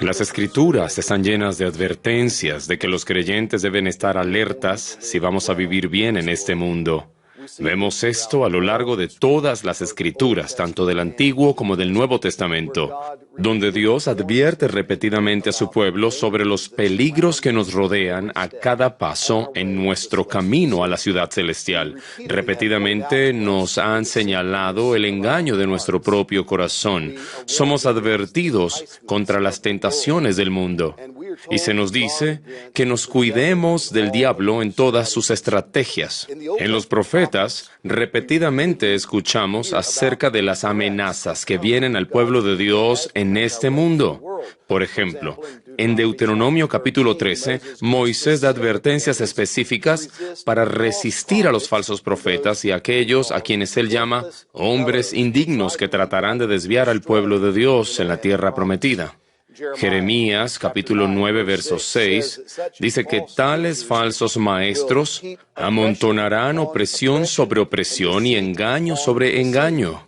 Las Escrituras están llenas de advertencias de que los creyentes deben estar alertas si vamos a vivir bien en este mundo. Vemos esto a lo largo de todas las Escrituras, tanto del Antiguo como del Nuevo Testamento, donde Dios advierte repetidamente a su pueblo sobre los peligros que nos rodean a cada paso en nuestro camino a la ciudad celestial. Repetidamente nos han señalado el engaño de nuestro propio corazón. Somos advertidos contra las tentaciones del mundo. Y se nos dice que nos cuidemos del diablo en todas sus estrategias. En los profetas, repetidamente escuchamos acerca de las amenazas que vienen al pueblo de Dios en este mundo. Por ejemplo, en Deuteronomio capítulo 13, Moisés da advertencias específicas para resistir a los falsos profetas y a aquellos a quienes él llama hombres indignos que tratarán de desviar al pueblo de Dios en la tierra prometida. Jeremías, capítulo 9, verso 6, dice que tales falsos maestros amontonarán opresión sobre opresión y engaño sobre engaño,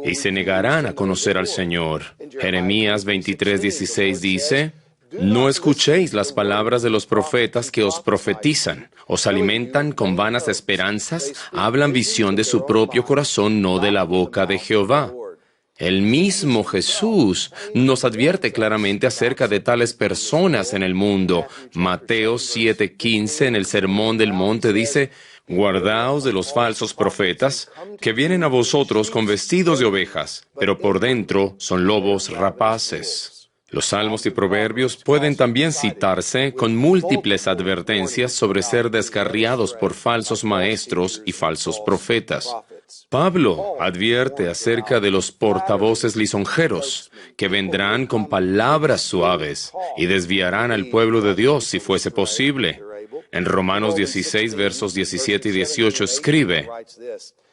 y se negarán a conocer al Señor. Jeremías 23, 16 dice: No escuchéis las palabras de los profetas que os profetizan, os alimentan con vanas esperanzas, hablan visión de su propio corazón, no de la boca de Jehová. El mismo Jesús nos advierte claramente acerca de tales personas en el mundo. Mateo 7:15 en el Sermón del Monte dice: Guardaos de los falsos profetas, que vienen a vosotros con vestidos de ovejas, pero por dentro son lobos rapaces. Los salmos y proverbios pueden también citarse con múltiples advertencias sobre ser descarriados por falsos maestros y falsos profetas. Pablo advierte acerca de los portavoces lisonjeros, que vendrán con palabras suaves y desviarán al pueblo de Dios si fuese posible. En Romanos 16, versos 17 y 18 escribe: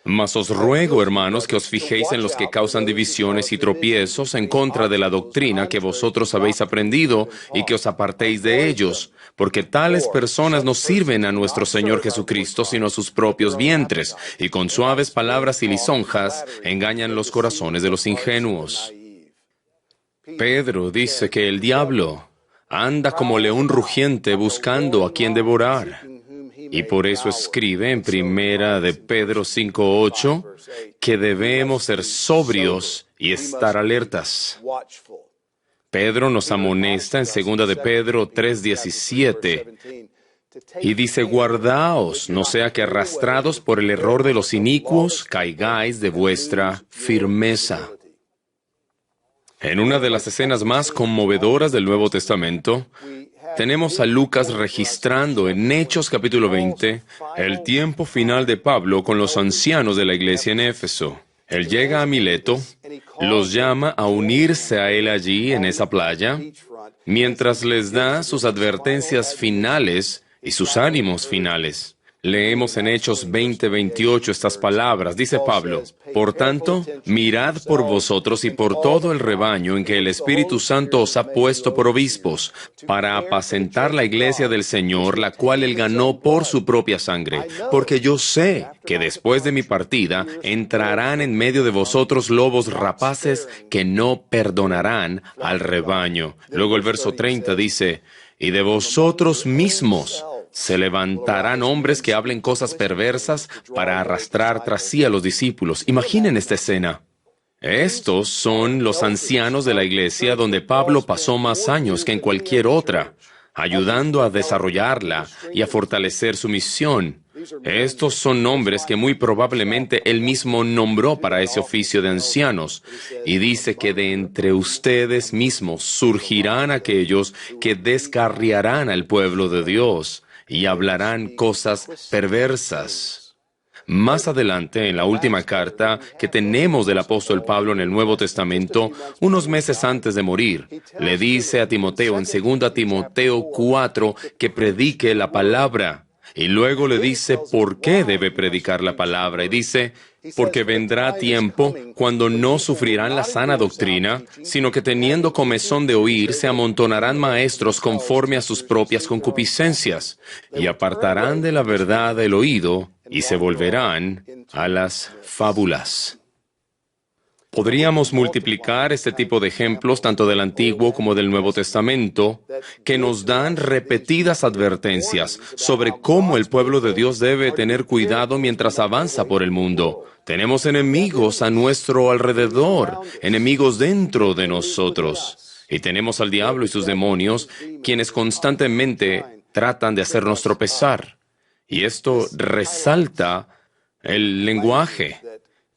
Mas os ruego, hermanos, que os fijéis en los que causan divisiones y tropiezos en contra de la doctrina que vosotros habéis aprendido y que os apartéis de ellos, porque tales personas no sirven a nuestro Señor Jesucristo, sino a sus propios vientres, y con suaves palabras y lisonjas engañan los corazones de los ingenuos. Pedro dice que el diablo anda como león rugiente buscando a quien devorar. Y por eso escribe en Primera de Pedro 5:8 que debemos ser sobrios y estar alertas. Pedro nos amonesta en 2 de Pedro 3:17 y dice: Guardaos, no sea que arrastrados por el error de los inicuos caigáis de vuestra firmeza. En una de las escenas más conmovedoras del Nuevo Testamento, tenemos a Lucas registrando en Hechos capítulo 20 el tiempo final de Pablo con los ancianos de la iglesia en Éfeso. Él llega a Mileto, los llama a unirse a él allí en esa playa, mientras les da sus advertencias finales y sus ánimos finales. Leemos en Hechos 20:28 estas palabras. Dice Pablo: Por tanto, mirad por vosotros y por todo el rebaño en que el Espíritu Santo os ha puesto por obispos, para apacentar la iglesia del Señor, la cual él ganó por su propia sangre. Porque yo sé que después de mi partida entrarán en medio de vosotros lobos rapaces que no perdonarán al rebaño. Luego el verso 30 dice: Y de vosotros mismos se levantarán hombres que hablen cosas perversas para arrastrar tras sí a los discípulos. Imaginen esta escena. Estos son los ancianos de la iglesia donde Pablo pasó más años que en cualquier otra, ayudando a desarrollarla y a fortalecer su misión. Estos son hombres que muy probablemente él mismo nombró para ese oficio de ancianos, y dice que de entre ustedes mismos surgirán aquellos que descarriarán al pueblo de Dios y hablarán cosas perversas. Más adelante, en la última carta que tenemos del apóstol Pablo en el Nuevo Testamento, unos meses antes de morir, le dice a Timoteo en 2 Timoteo 4 que predique la palabra. Y luego le dice por qué debe predicar la palabra. Y dice: porque vendrá tiempo cuando no sufrirán la sana doctrina, sino que teniendo comezón de oír, se amontonarán maestros conforme a sus propias concupiscencias, y apartarán de la verdad el oído, y se volverán a las fábulas. Podríamos multiplicar este tipo de ejemplos tanto del Antiguo como del Nuevo Testamento, que nos dan repetidas advertencias sobre cómo el pueblo de Dios debe tener cuidado mientras avanza por el mundo. Tenemos enemigos a nuestro alrededor, enemigos dentro de nosotros. Y tenemos al diablo y sus demonios, quienes constantemente tratan de hacernos tropezar. Y esto resalta el lenguaje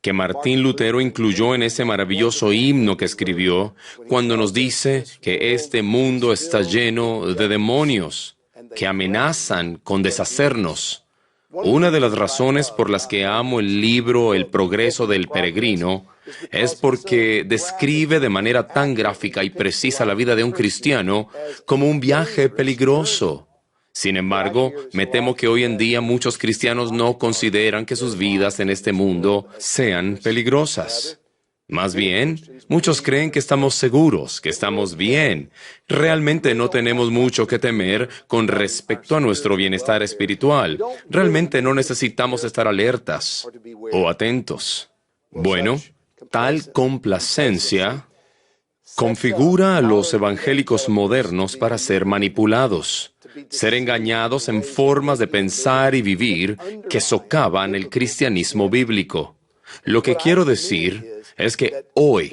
que Martín Lutero incluyó en ese maravilloso himno que escribió, cuando nos dice que este mundo está lleno de demonios que amenazan con deshacernos. Una de las razones por las que amo el libro El progreso del peregrino es porque describe de manera tan gráfica y precisa la vida de un cristiano como un viaje peligroso. Sin embargo, me temo que hoy en día muchos cristianos no consideran que sus vidas en este mundo sean peligrosas. Más bien, muchos creen que estamos seguros, que estamos bien. Realmente no tenemos mucho que temer con respecto a nuestro bienestar espiritual. Realmente no necesitamos estar alertas o atentos. Bueno, tal complacencia configura a los evangélicos modernos para ser manipulados, ser engañados en formas de pensar y vivir que socavan el cristianismo bíblico. Lo que quiero decir es que hoy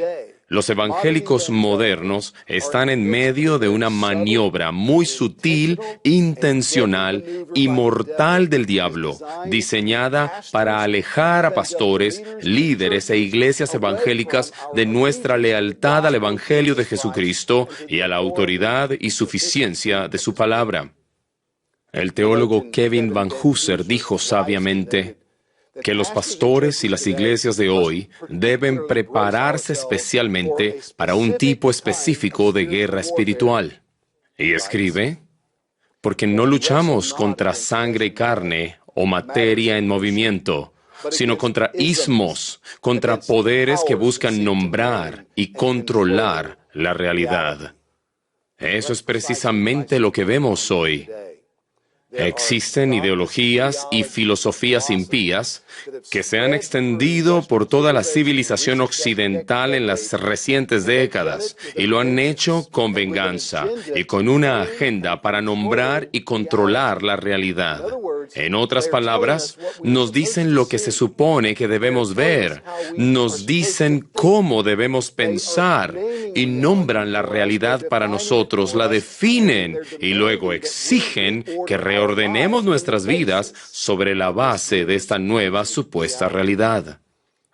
los evangélicos modernos están en medio de una maniobra muy sutil, intencional y mortal del diablo, diseñada para alejar a pastores, líderes e iglesias evangélicas de nuestra lealtad al Evangelio de Jesucristo y a la autoridad y suficiencia de su palabra. El teólogo Kevin Van Hooser dijo sabiamente que los pastores y las iglesias de hoy deben prepararse especialmente para un tipo específico de guerra espiritual. Y escribe, porque no luchamos contra sangre y carne o materia en movimiento, sino contra ismos, contra poderes que buscan nombrar y controlar la realidad. Eso es precisamente lo que vemos hoy. Existen ideologías y filosofías impías que se han extendido por toda la civilización occidental en las recientes décadas y lo han hecho con venganza y con una agenda para nombrar y controlar la realidad. En otras palabras, nos dicen lo que se supone que debemos ver, nos dicen cómo debemos pensar y nombran la realidad para nosotros, la definen y luego exigen que reordenemos nuestras vidas sobre la base de esta nueva supuesta realidad.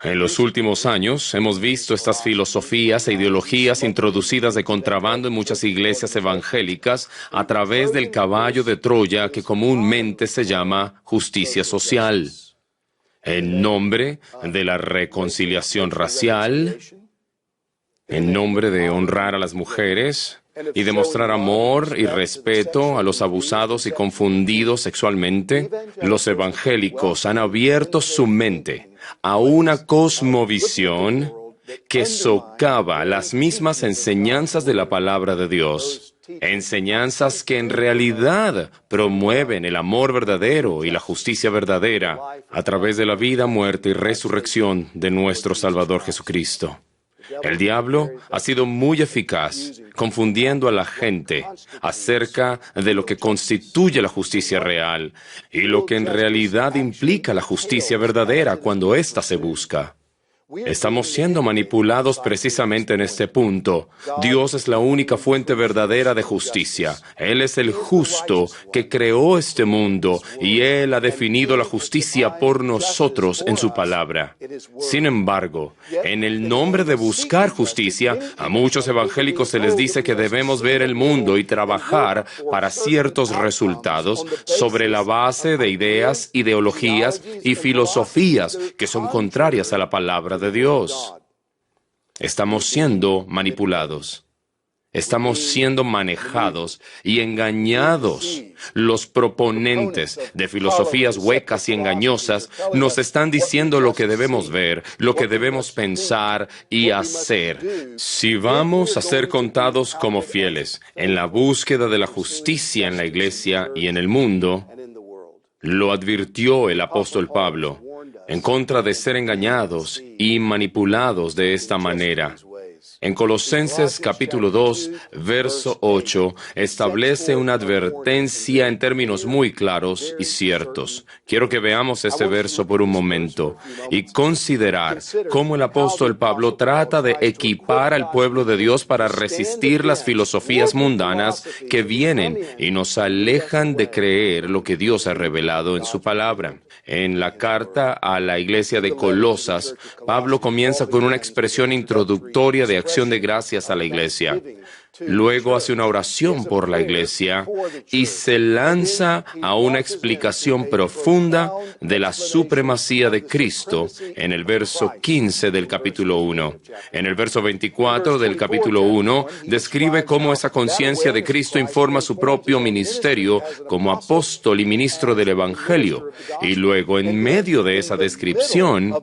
En los últimos años hemos visto estas filosofías e ideologías introducidas de contrabando en muchas iglesias evangélicas a través del caballo de Troya que comúnmente se llama justicia social. En nombre de la reconciliación racial, en nombre de honrar a las mujeres y demostrar amor y respeto a los abusados y confundidos sexualmente, los evangélicos han abierto su mente a una cosmovisión que socava las mismas enseñanzas de la palabra de Dios, enseñanzas que en realidad promueven el amor verdadero y la justicia verdadera a través de la vida, muerte y resurrección de nuestro Salvador Jesucristo. El diablo ha sido muy eficaz confundiendo a la gente acerca de lo que constituye la justicia real y lo que en realidad implica la justicia verdadera cuando ésta se busca. Estamos siendo manipulados precisamente en este punto. Dios es la única fuente verdadera de justicia. Él es el justo que creó este mundo y Él ha definido la justicia por nosotros en su palabra. Sin embargo, en el nombre de buscar justicia, a muchos evangélicos se les dice que debemos ver el mundo y trabajar para ciertos resultados sobre la base de ideas, ideologías y filosofías que son contrarias a la palabra de Dios. Estamos siendo manipulados. Estamos siendo manejados y engañados. Los proponentes de filosofías huecas y engañosas nos están diciendo lo que debemos ver, lo que debemos pensar y hacer. Si vamos a ser contados como fieles en la búsqueda de la justicia en la iglesia y en el mundo, lo advirtió el apóstol Pablo en contra de ser engañados y manipulados de esta manera. En Colosenses capítulo 2, verso 8, establece una advertencia en términos muy claros y ciertos. Quiero que veamos este verso por un momento y considerar cómo el apóstol Pablo trata de equipar al pueblo de Dios para resistir las filosofías mundanas que vienen y nos alejan de creer lo que Dios ha revelado en su palabra. En la carta a la iglesia de Colosas, Pablo comienza con una expresión introductoria de acción de gracias a la iglesia. Luego hace una oración por la iglesia y se lanza a una explicación profunda de la supremacía de Cristo en el verso 15 del capítulo 1. En el verso 24 del capítulo 1 describe cómo esa conciencia de Cristo informa su propio ministerio como apóstol y ministro del Evangelio. Y luego, en medio de esa descripción,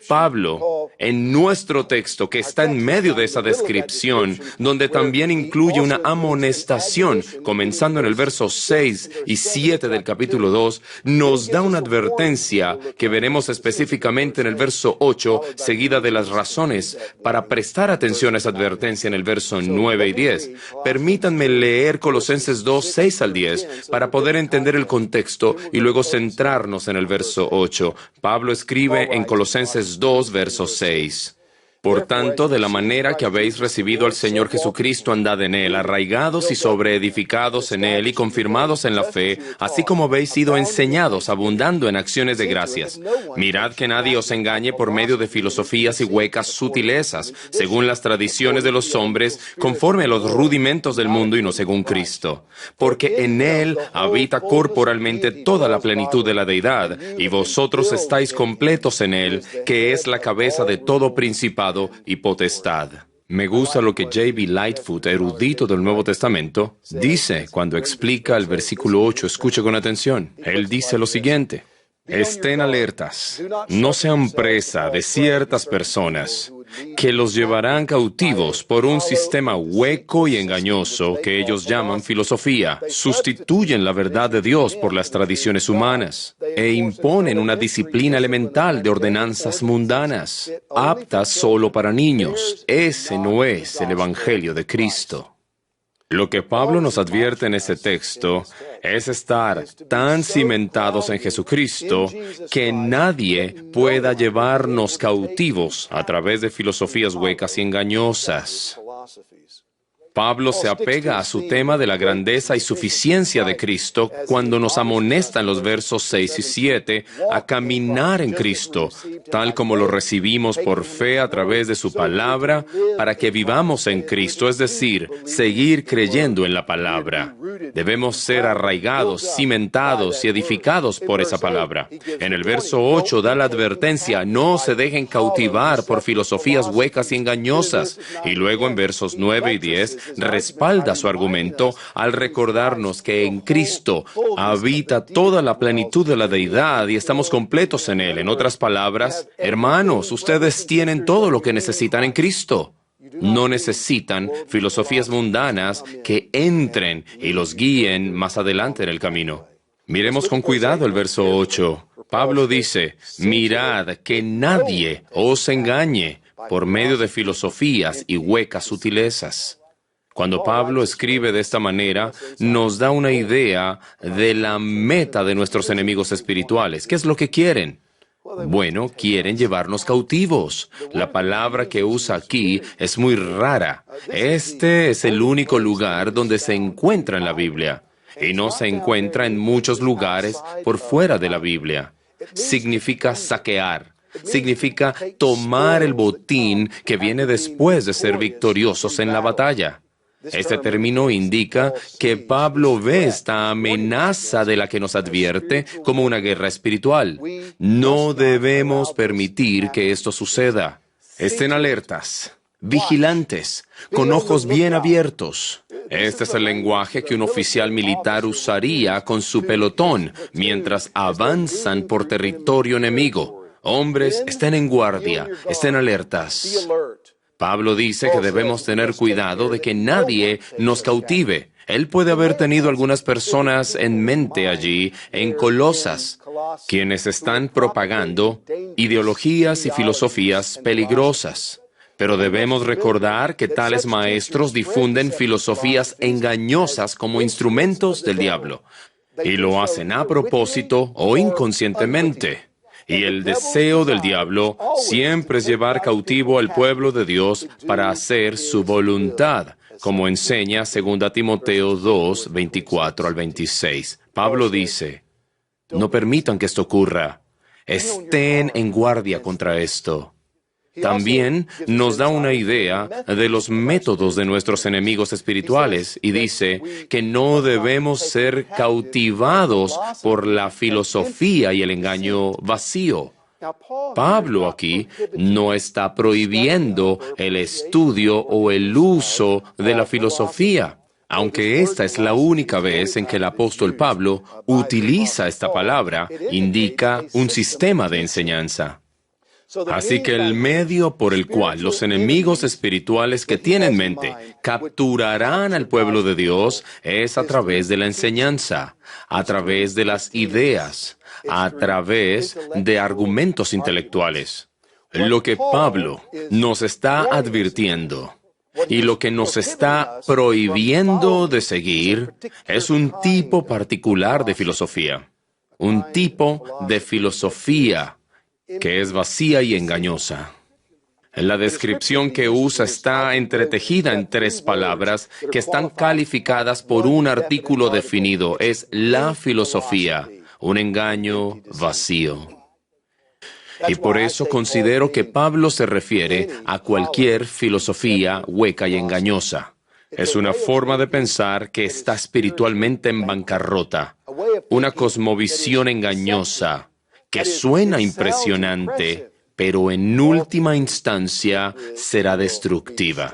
Pablo, en nuestro texto que está en medio de esa descripción, donde también incluye una amonestación, comenzando en el verso 6 y 7 del capítulo 2, nos da una advertencia que veremos específicamente en el verso 8, seguida de las razones para prestar atención a esa advertencia en el verso 9 y 10. Permítanme leer Colosenses 2, 6 al 10, para poder entender el contexto y luego centrarnos en el verso 8. Pablo escribe en Colosenses 2, verso 6. Por tanto, de la manera que habéis recibido al Señor Jesucristo, andad en Él, arraigados y sobreedificados en Él y confirmados en la fe, así como habéis sido enseñados, abundando en acciones de gracias. Mirad que nadie os engañe por medio de filosofías y huecas sutilezas, según las tradiciones de los hombres, conforme a los rudimentos del mundo y no según Cristo. Porque en Él habita corporalmente toda la plenitud de la deidad, y vosotros estáis completos en Él, que es la cabeza de todo principado y potestad. Me gusta lo que J.B. Lightfoot, erudito del Nuevo Testamento, dice cuando explica el versículo 8. Escuche con atención. Él dice lo siguiente: estén alertas, no sean presa de ciertas personas que los llevarán cautivos por un sistema hueco y engañoso que ellos llaman filosofía. Sustituyen la verdad de Dios por las tradiciones humanas e imponen una disciplina elemental de ordenanzas mundanas, aptas solo para niños. Ese no es el Evangelio de Cristo. Lo que Pablo nos advierte en ese texto es estar tan cimentados en Jesucristo que nadie pueda llevarnos cautivos a través de filosofías huecas y engañosas. Pablo se apega a su tema de la grandeza y suficiencia de Cristo cuando nos amonesta en los versos 6 y 7 a caminar en Cristo, tal como lo recibimos por fe a través de su palabra, para que vivamos en Cristo, es decir, seguir creyendo en la palabra. Debemos ser arraigados, cimentados y edificados por esa palabra. En el verso 8 da la advertencia: no se dejen cautivar por filosofías huecas y engañosas. Y luego en versos 9 y 10 respalda su argumento al recordarnos que en Cristo habita toda la plenitud de la deidad y estamos completos en Él. En otras palabras, hermanos, ustedes tienen todo lo que necesitan en Cristo. No necesitan filosofías mundanas que entren y los guíen más adelante en el camino. Miremos con cuidado el verso 8. Pablo dice: mirad que nadie os engañe por medio de filosofías y huecas sutilezas. Cuando Pablo escribe de esta manera, nos da una idea de la meta de nuestros enemigos espirituales. ¿Qué es lo que quieren? Bueno, quieren llevarnos cautivos. La palabra que usa aquí es muy rara. Este es el único lugar donde se encuentra en la Biblia, y no se encuentra en muchos lugares por fuera de la Biblia. Significa saquear. Significa tomar el botín que viene después de ser victoriosos en la batalla. Este término indica que Pablo ve esta amenaza de la que nos advierte como una guerra espiritual. No debemos permitir que esto suceda. Estén alertas, vigilantes, con ojos bien abiertos. Este es el lenguaje que un oficial militar usaría con su pelotón mientras avanzan por territorio enemigo. Hombres, estén en guardia, estén alertas. Pablo dice que debemos tener cuidado de que nadie nos cautive. Él puede haber tenido algunas personas en mente allí, en Colosas, quienes están propagando ideologías y filosofías peligrosas. Pero debemos recordar que tales maestros difunden filosofías engañosas como instrumentos del diablo, y lo hacen a propósito o inconscientemente. Y el deseo del diablo siempre es llevar cautivo al pueblo de Dios para hacer su voluntad, como enseña 2 Timoteo 2, 24 al 26. Pablo dice, no permitan que esto ocurra. Estén en guardia contra esto. También nos da una idea de los métodos de nuestros enemigos espirituales y dice que no debemos ser cautivados por la filosofía y el engaño vacío. Pablo aquí no está prohibiendo el estudio o el uso de la filosofía, aunque esta es la única vez en que el apóstol Pablo utiliza esta palabra, indica un sistema de enseñanza. Así que el medio por el cual los enemigos espirituales que tienen en mente capturarán al pueblo de Dios es a través de la enseñanza, a través de las ideas, a través de argumentos intelectuales. Lo que Pablo nos está advirtiendo y lo que nos está prohibiendo de seguir es un tipo particular de filosofía, un tipo de filosofía que es vacía y engañosa. La descripción que usa está entretejida en 3 palabras que están calificadas por un artículo definido. Es la filosofía, un engaño vacío. Y por eso considero que Pablo se refiere a cualquier filosofía hueca y engañosa. Es una forma de pensar que está espiritualmente en bancarrota, una cosmovisión engañosa, que suena impresionante, pero en última instancia será destructiva.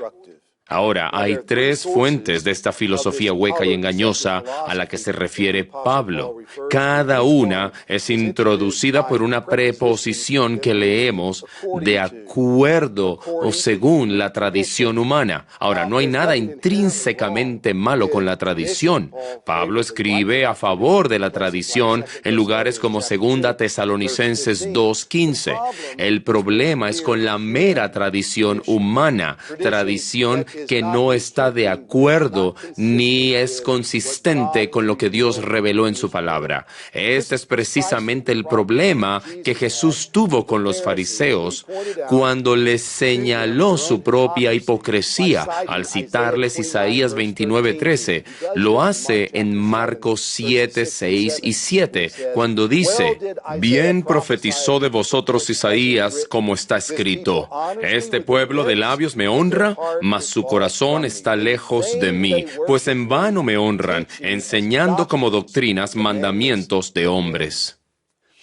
Ahora, hay 3 fuentes de esta filosofía hueca y engañosa a la que se refiere Pablo. Cada una es introducida por una preposición que leemos de acuerdo o según la tradición humana. Ahora, no hay nada intrínsecamente malo con la tradición. Pablo escribe a favor de la tradición en lugares como 2 Tesalonicenses 2:15. El problema es con la mera tradición humana, tradición que no está de acuerdo ni es consistente con lo que Dios reveló en su palabra. Este es precisamente el problema que Jesús tuvo con los fariseos cuando les señaló su propia hipocresía al citarles Isaías 29:13. Lo hace en Marcos 7, 6 y 7, cuando dice, bien profetizó de vosotros Isaías, como está escrito, este pueblo de labios me honra, mas su corazón está lejos de mí, pues en vano me honran, enseñando como doctrinas mandamientos de hombres.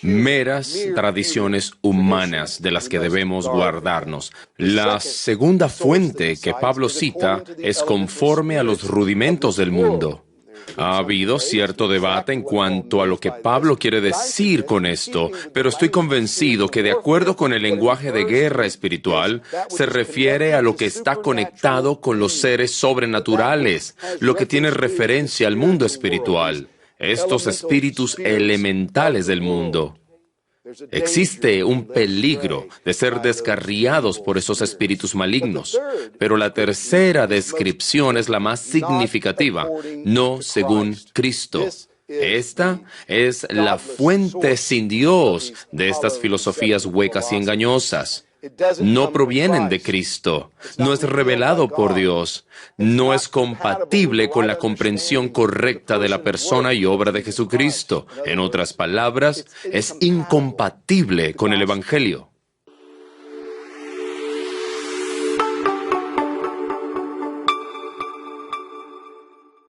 Meras tradiciones humanas de las que debemos guardarnos. La segunda fuente que Pablo cita es conforme a los rudimentos del mundo. Ha habido cierto debate en cuanto a lo que Pablo quiere decir con esto, pero estoy convencido que de acuerdo con el lenguaje de guerra espiritual, se refiere a lo que está conectado con los seres sobrenaturales, lo que tiene referencia al mundo espiritual, estos espíritus elementales del mundo. Existe un peligro de ser descarriados por esos espíritus malignos, pero la tercera descripción es la más significativa, no según Cristo. Esta es la fuente sin Dios de estas filosofías huecas y engañosas. No provienen de Cristo, no es revelado por Dios, no es compatible con la comprensión correcta de la persona y obra de Jesucristo. En otras palabras, es incompatible con el Evangelio.